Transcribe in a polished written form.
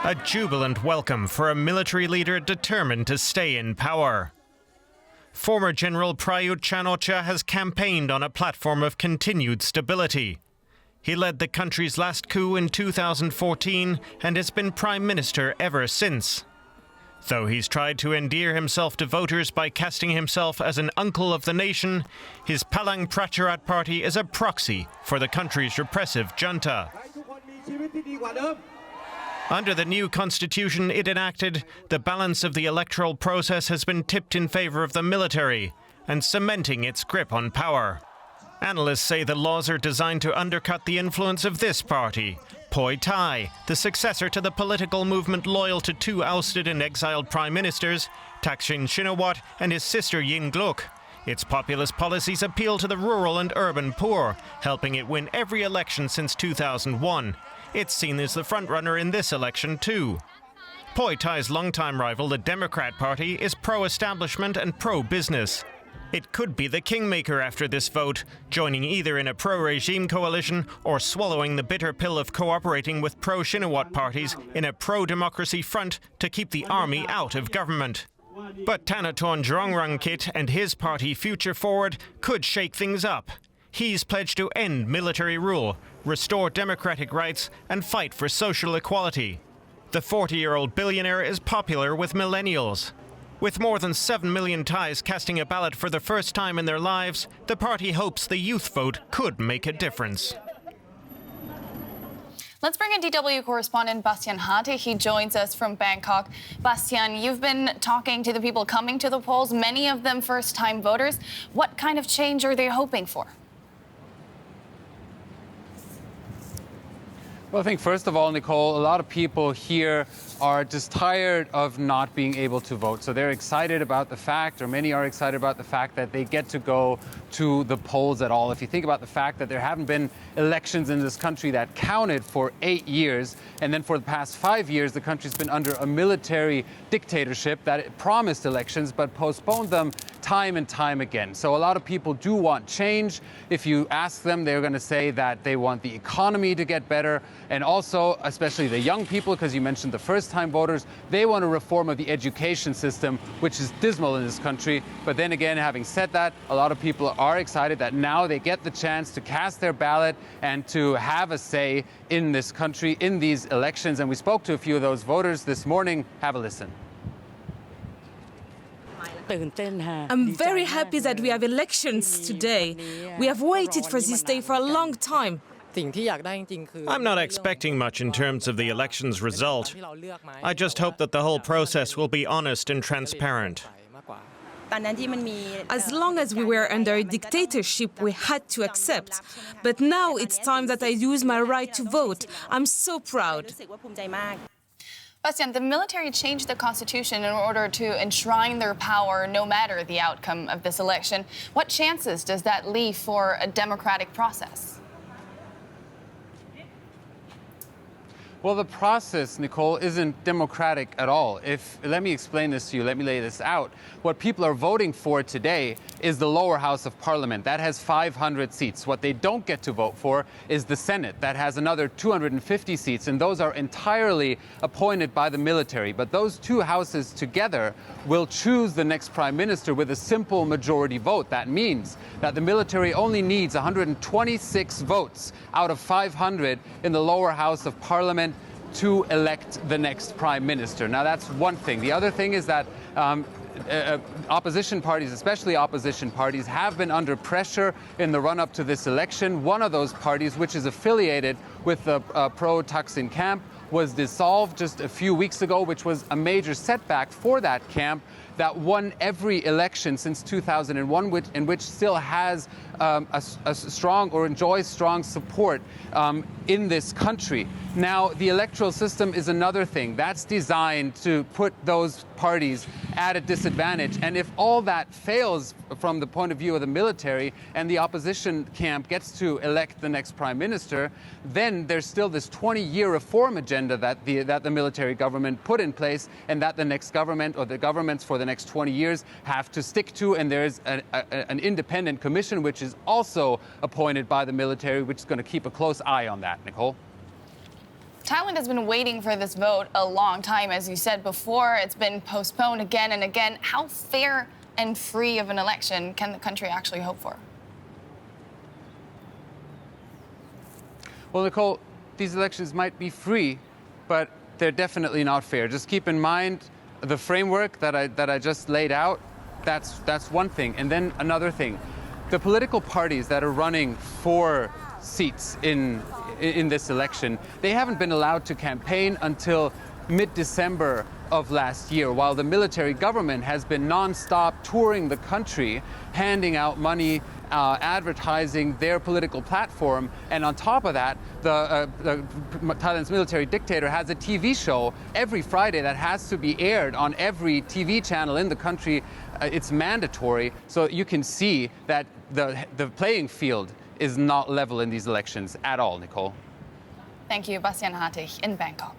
A jubilant welcome for a military leader determined to stay in power. Former General Prayut Chan-o-cha has campaigned on a platform of continued stability. He led the country's last coup in 2014 and has been Prime Minister ever since. Though he's tried to endear himself to voters by casting himself as an uncle of the nation, his Palang Pracharat party is a proxy for the country's repressive junta. Under the new constitution it enacted, the balance of the electoral process has been tipped in favor of the military and cementing its grip on power. Analysts say the laws are designed to undercut the influence of this party, Pheu Thai, the successor to the political movement loyal to two ousted and exiled prime ministers, Thaksin Shinawat and his sister Yingluck. Its populist policies appeal to the rural and urban poor, helping it win every election since 2001. It's seen as the frontrunner in this election too. Pheu Thai's longtime rival, the Democrat Party, is pro-establishment and pro-business. It could be the kingmaker after this vote, joining either in a pro-regime coalition or swallowing the bitter pill of cooperating with pro-Shinawat parties in a pro-democracy front to keep the army out of government. But Thanathorn Jrongrungkit and his party Future Forward could shake things up. He's pledged to end military rule, restore democratic rights and fight for social equality. The 40-year-old billionaire is popular with millennials. With more than 7 million Thais casting a ballot for the first time in their lives, the party hopes the youth vote could make a difference. Let's bring in DW correspondent Bastian Harte. He joins us from Bangkok. Bastian, you've been talking to the people coming to the polls, many of them first-time voters. What kind of change are they hoping for? Well, I think first of all, Nicole, a lot of people here are just tired of not being able to vote. So they're excited about the fact, or many are excited about the fact that they get to go to the polls at all. If you think about the fact that there haven't been elections in this country that counted for 8 years, and then for the past 5 years, the country's been under a military dictatorship that it promised elections but postponed them time and time again. So a lot of people do want change. If you ask them, they're going to say that they want the economy to get better, and also, especially the young people, because you mentioned the first-time voters, they want a reform of the education system, which is dismal in this country. But then again, having said that, a lot of people are excited that now they get the chance to cast their ballot and to have a say in this country, in these elections. And we spoke to a few of those voters this morning. Have a listen. I'm very happy that we have elections today. We have waited for this day for a long time. I'm not expecting much in terms of the election's result. I just hope that the whole process will be honest and transparent. As long as we were under a dictatorship, we had to accept. But now it's time that I use my right to vote. I'm so proud. Bastian, the military changed the constitution in order to enshrine their power no matter the outcome of this election. What chances does that leave for a democratic process? Well, the process, Nicole, isn't democratic at all. Let me explain this to you. Let me lay this out. What people are voting for today is the lower house of parliament. That has 500 seats. What they don't get to vote for is the Senate. That has another 250 seats, and those are entirely appointed by the military. But those two houses together will choose the next prime minister with a simple majority vote. That means that the military only needs 126 votes out of 500 in the lower house of parliament to elect the next prime minister. Now, that's one thing. The other thing is that opposition parties, especially opposition parties, have been under pressure in the run-up to this election. One of those parties, which is affiliated with the pro-Thaksin camp, was dissolved just a few weeks ago, which was a major setback for that camp that won every election since 2001, and which still has a strong, or enjoys strong support in this country. Now, the electoral system is another thing. That's designed to put those parties at a disadvantage. And if all that fails from the point of view of the military and the opposition camp gets to elect the next prime minister, then there's still this 20-year reform agenda that the military government put in place, and that the next government, or the governments for the next 20 years, have to stick to. And there's an independent commission which is also appointed by the military, which is going to keep a close eye on that. Nicole? Thailand has been waiting for this vote a long time, as you said before. It's been postponed again and again. How fair and free of an election can the country actually hope for? Well, Nicole, these elections might be free, but they're definitely not fair. Just keep in mind the framework that I just laid out. That's one thing. And then another thing, the political parties that are running for seats in this election, they haven't been allowed to campaign until mid-December of last year, while the military government has been non-stop touring the country, handing out money, advertising their political platform. And on top of that, Thailand's military dictator has a TV show every Friday that has to be aired on every TV channel in the country. It's mandatory. So you can see that the playing field is not level in these elections at all, Nicole. Thank you, Bastian Hartig in Bangkok.